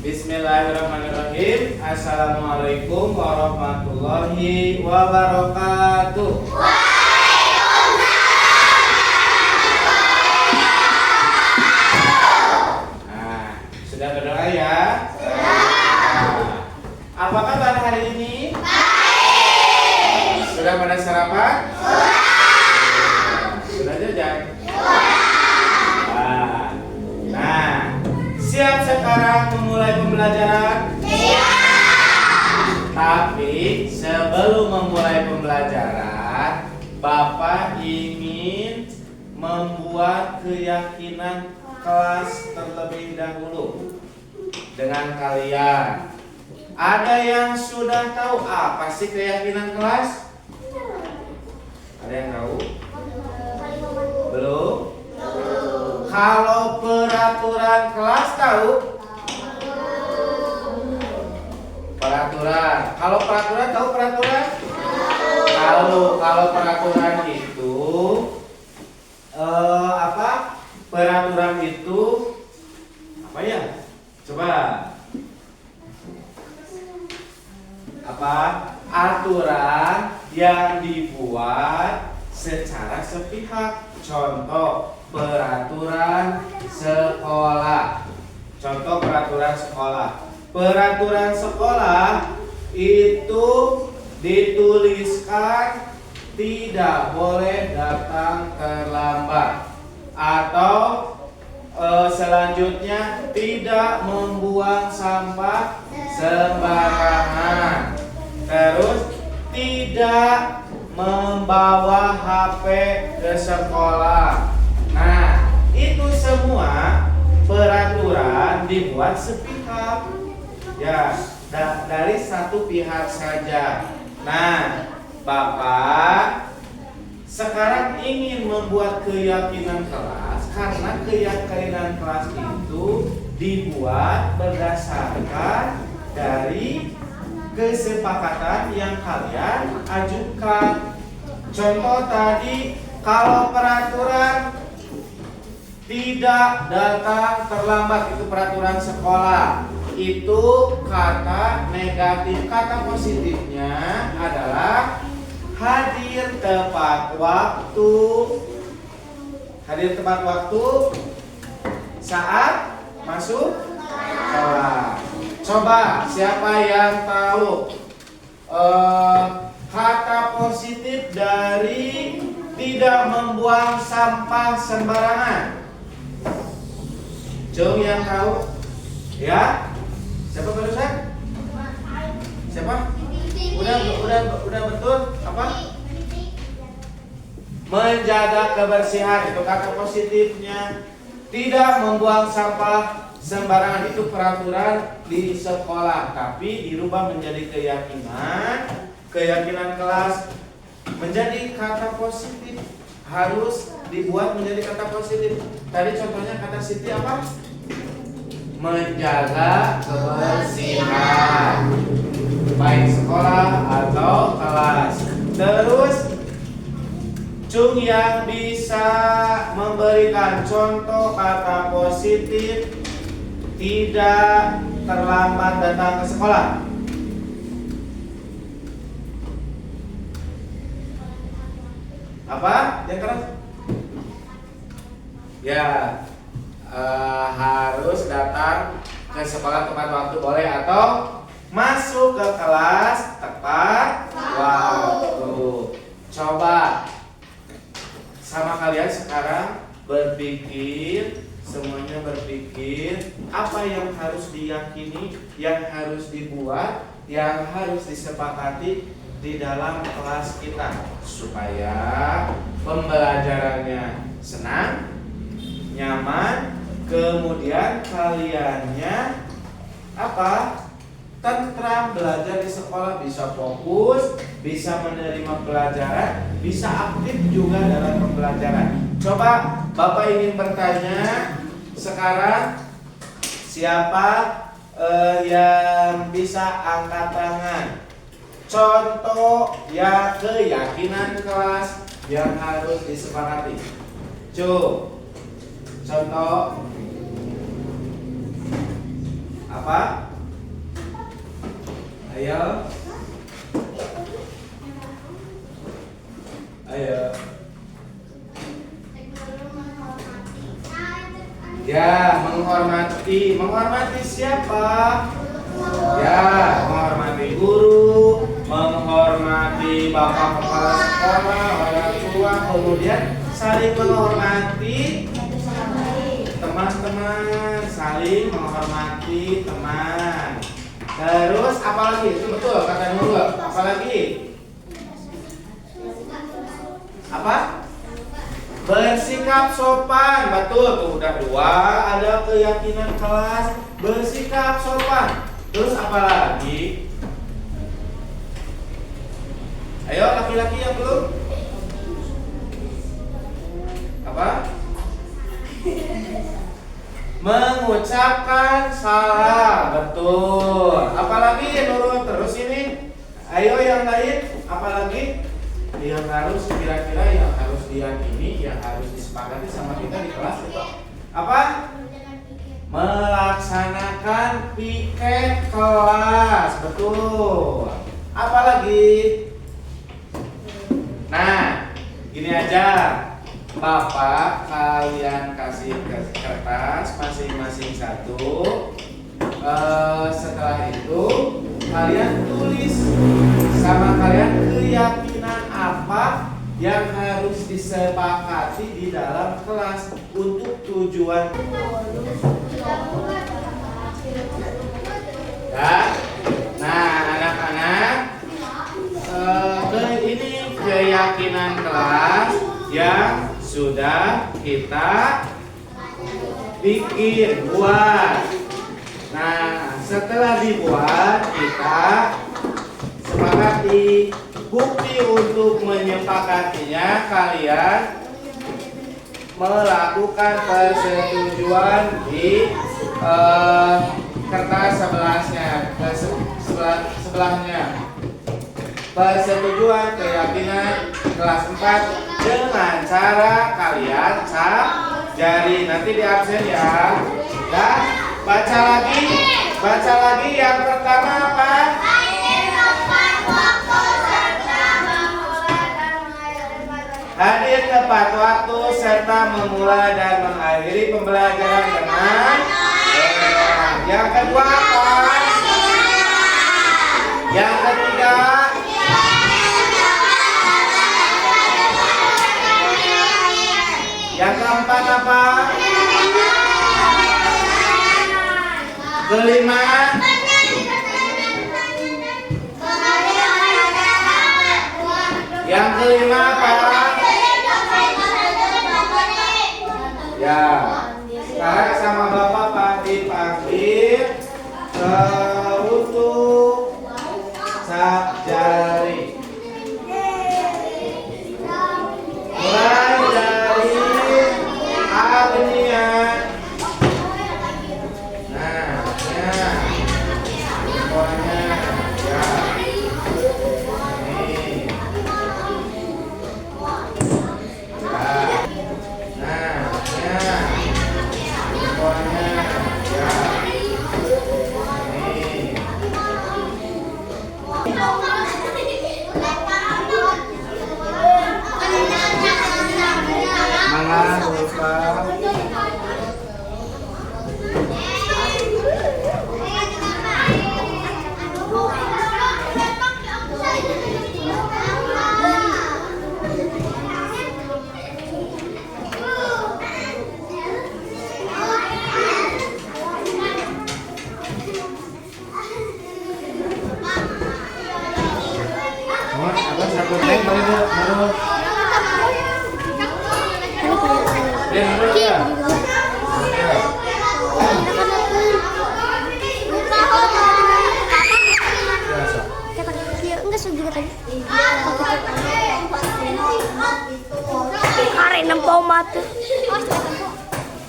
Bismillahirrahmanirrahim. Assalamualaikum warahmatullahi wabarakatuh. Nah, sudah berdoa ya? Apa kabar hari ini? Baik. Sudah pada sarapan? Sudah jajan? Nah, siap sekarang memulai pembelajaran? Siap. Tapi sebelum memulai pembelajaran, Bapak ingin membuat keyakinan kelas terlebih dahulu dengan kalian. Ada yang sudah tahu apa sih keyakinan kelas? Ada yang tahu? Belum? Kalau peraturan kelas tahu? Peraturan. Kalau peraturan tahu peraturan? Tahu. Kalau peraturan itu apa? Peraturan itu apa ya? Coba. Apa? Aturan yang dibuat secara sepihak. Contoh peraturan sekolah. Contoh peraturan sekolah. Peraturan sekolah itu dituliskan tidak boleh datang terlambat, atau selanjutnya tidak membuang sampah sembarangan. Terus tidak membawa HP ke sekolah. Nah, itu semua peraturan dibuat sepihak. Ya, dari satu pihak saja. Nah, Bapak sekarang ingin membuat keyakinan kelas karena keyakinan kelas itu dibuat berdasarkan dari kesepakatan yang kalian ajukan. Contoh tadi, kalau peraturan tidak datang terlambat, itu peraturan sekolah. Itu kata negatif. Kata positifnya adalah hadir tepat waktu. Hadir tepat waktu saat masuk sekolah. Coba siapa yang tahu kata positif dari tidak membuang sampah sembarangan? Cung yang tahu? Ya? Siapa barusan? Siapa? Udah betul? Apa? Menjaga kebersihan, itu kata positifnya. Tidak membuang sampah sembarangan, itu peraturan di sekolah, tapi dirubah menjadi keyakinan kelas menjadi kata positif, harus dibuat menjadi kata positif. Tadi contohnya kata Siti apa? Menjaga kebersihan, baik sekolah atau kelas. Terus Cung yang bisa memberikan contoh kata positif tidak terlambat datang ke sekolah. Apa? Yang keras? Ya, harus datang ke sekolah tepat waktu, boleh, atau masuk ke kelas tepat waktu. Coba sama kalian sekarang berpikir, semuanya berpikir apa yang harus diyakini, yang harus dibuat, yang harus disepakati di dalam kelas kita supaya pembelajarannya senang, nyaman, kemudian kaliannya apa? Tentram, belajar di sekolah, bisa fokus, bisa menerima pelajaran, bisa aktif juga dalam pembelajaran. Coba Bapak ingin bertanya sekarang, siapa yang bisa angkat tangan? Contoh ya keyakinan kelas yang harus disepakati. Contoh Apa? Ayo. Ayo. Ya, menghormati. Menghormati siapa? Ya, menghormati guru, menghormati bapak kepala sekolah, orang tua, kemudian saling menghormati teman-teman, saling menghormati teman. Terus apa lagi? Itu betul kata Nurul. Apa lagi? Apa? Bersikap sopan. Betul tuh, udah dua. Ada keyakinan kelas bersikap sopan. Terus apa lagi? Ayo laki-laki yang belum. Apa? Mengucapkan salam. Betul. Apalagi Nurul? Terus ini. Ayo yang lain. Apalagi? Yang harus kira-kira yang harus diyakini, yang harus disepakati sama kita di kelas itu apa? Melaksanakan piket kelas. Betul. Apalagi? Nah, gini aja. Bapak kalian kasih kertas masing-masing satu. Setelah itu kalian tulis sama kalian keyakinan apa yang harus disepakati di dalam kelas untuk tujuan. Ya. Nah, anak-anak, ini keyakinan kelas yang sudah kita bikin, buat. Nah, setelah dibuat, kita sepakati. Bukti untuk menyepakatinya, kalian melakukan persetujuan di kertas sebelahnya. Persetujuan keyakinan kelas 4 dengan cara kalian cap jari. Nanti di absen ya. Dan baca lagi yang pertama apa? Hadir tepat waktu serta memulai dan mengakhiri pembelajaran dengan yang kedua apa? Yang ketiga? Yang keempat apa? Kelima? Yang kelima apa? Ya, sekarang sama Bapak dipanggil untuk cap jari. Mulai dari Agnia. Nah, ya, semuanya ya. Ini. Karen nempau mati.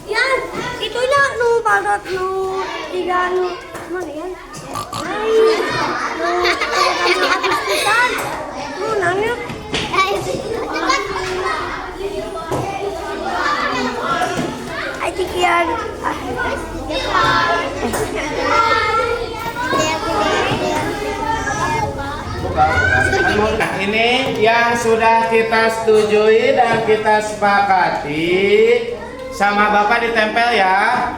Ya, itunya nu padat nu tiga nu mana ya? Habis pisan. Nu nanya. I think ya. Nah, ini yang sudah kita setujui dan kita sepakati sama Bapak ditempel ya.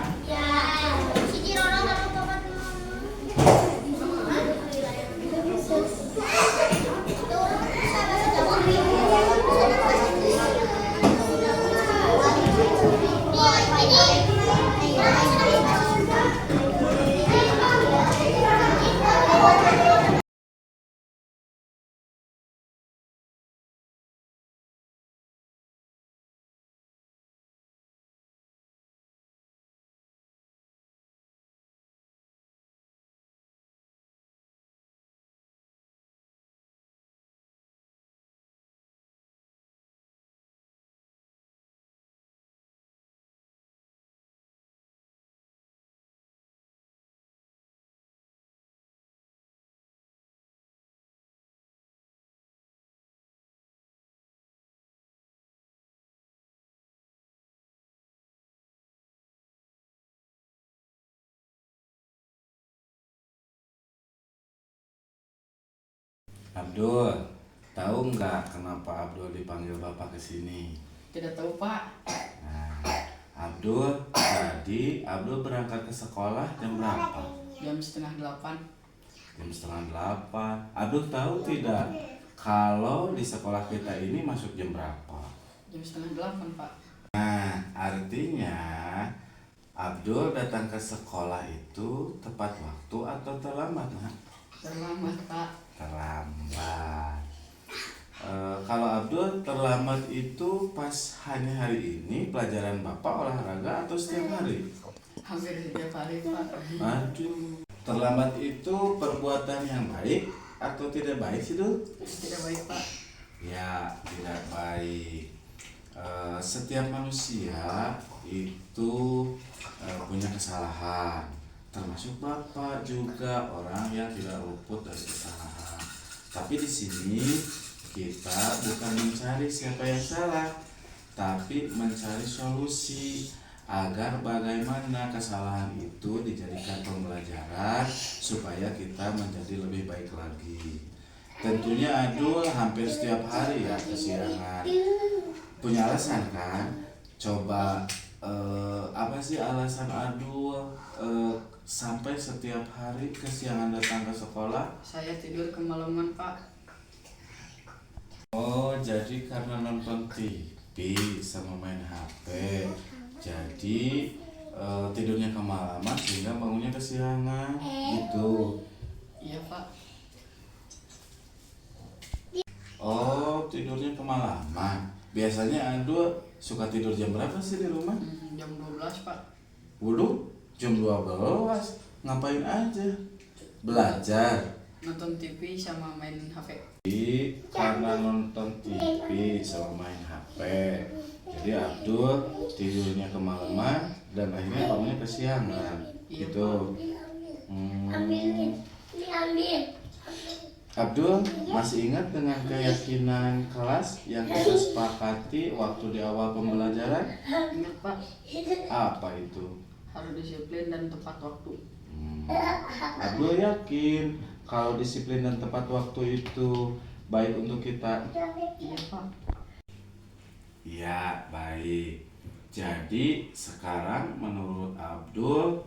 Abdul, tahu nggak kenapa Abdul dipanggil Bapak ke sini? Tidak tahu, Pak. Nah, Abdul, tadi Abdul berangkat ke sekolah jam berapa? Jam 7:30. Jam 7:30. Abdul tahu tidak kalau di sekolah kita ini masuk jam berapa? Jam 7:30, Pak. Nah, artinya Abdul datang ke sekolah itu tepat waktu atau terlambat, nak? Terlambat, Pak. Terlambat. Kalau Abdul terlambat itu pas hanya hari ini pelajaran Bapak olahraga atau setiap hari? Hampir setiap hari, Pak. Aduh, terlambat itu perbuatan yang baik atau tidak baik sih, Dul? Tidak baik, Pak. Ya, tidak baik. Setiap manusia itu punya kesalahan, termasuk Bapak juga orang yang tidak luput dari kesalahan. Tapi di sini kita bukan mencari siapa yang salah, tapi mencari solusi agar bagaimana kesalahan itu dijadikan pembelajaran supaya kita menjadi lebih baik lagi. Tentunya Adul hampir setiap hari ya kesiangan. Punya alasan kan? Coba apa sih alasan Adul sampai setiap hari kesiangan datang ke sekolah? Saya tidur kemalaman, Pak. Oh, jadi karena nonton TV sama main HP, jadi tidurnya kemalaman sehingga bangunnya kesiangan, gitu. Iya, Pak. Oh, tidurnya kemalaman. Biasanya Adul suka tidur jam berapa sih di rumah? Jam 12, Pak. Waduh, jam 12. Ngapain aja? Belajar. Nonton TV sama main HP. Karena nonton TV sama main HP, jadi Abdul tidurnya kemalaman dan akhirnya bangunnya kesiangan, gitu. Abdul masih ingat dengan keyakinan kelas yang kita sepakati waktu di awal pembelajaran? Ingat, Pak. Apa itu? Harus disiplin dan tepat waktu. Abdul yakin kalau disiplin dan tepat waktu itu baik untuk kita. Iya, Pak. Iya, baik. Jadi sekarang menurut Abdul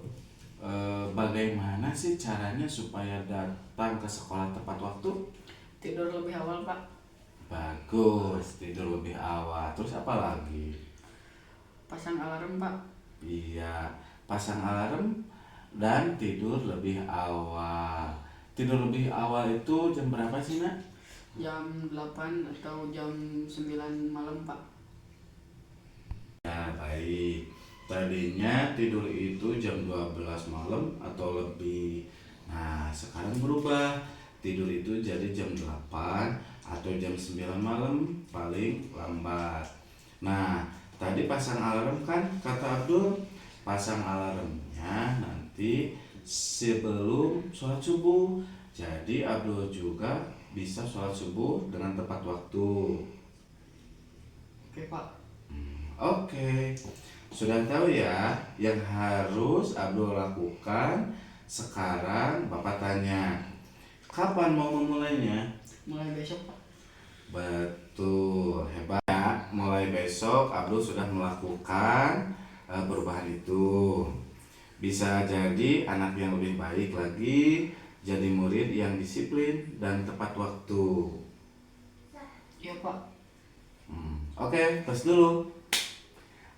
bagaimana sih caranya supaya datang ke sekolah tepat waktu? Tidur lebih awal, Pak. Bagus, tidur lebih awal. Terus apa lagi? Pasang alarm, Pak. Iya, pasang alarm dan tidur lebih awal. Tidur lebih awal itu jam berapa sih, Nak? Jam 8 atau jam 9 malam, Pak. Ya, baik. Tadinya tidur itu jam 12 malam atau lebih. Nah, sekarang berubah. Tidur itu jadi jam 8 atau jam 9 malam paling lambat. Nah, tadi pasang alarm kan kata Abdul, pasang alarmnya nanti sebelum sholat subuh. Jadi Abdul juga bisa sholat subuh dengan tepat waktu. Oke, Pak. Oke. Sudah tahu ya yang harus Abdul lakukan. Sekarang Bapak tanya, kapan mau memulainya? Mulai besok Pak. Betul, hebat ya. Mulai besok Abdul sudah melakukan perubahan itu. Bisa jadi anak yang lebih baik lagi, jadi murid yang disiplin dan tepat waktu. Iya Pak. Oke, tes dulu.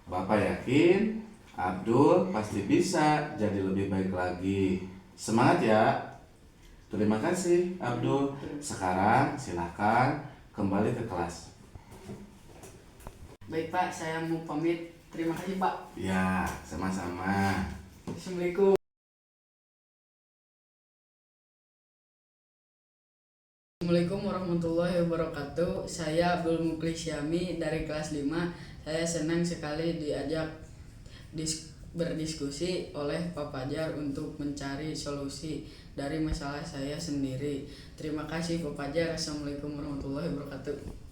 Bapak yakin Abdul pasti bisa jadi lebih baik lagi. Semangat ya. Terima kasih Abdul. Sekarang silakan kembali ke kelas. Baik Pak, saya mau pamit. Terima kasih Pak. Ya, sama-sama. Assalamualaikum. Assalamualaikum warahmatullahi wabarakatuh. Saya Abdul Muklis Syami dari kelas 5. Saya senang sekali diajak berdiskusi oleh Pak Fajar untuk mencari solusi dari masalah saya sendiri. Terima kasih Pak Fajar. Assalamualaikum warahmatullahi wabarakatuh.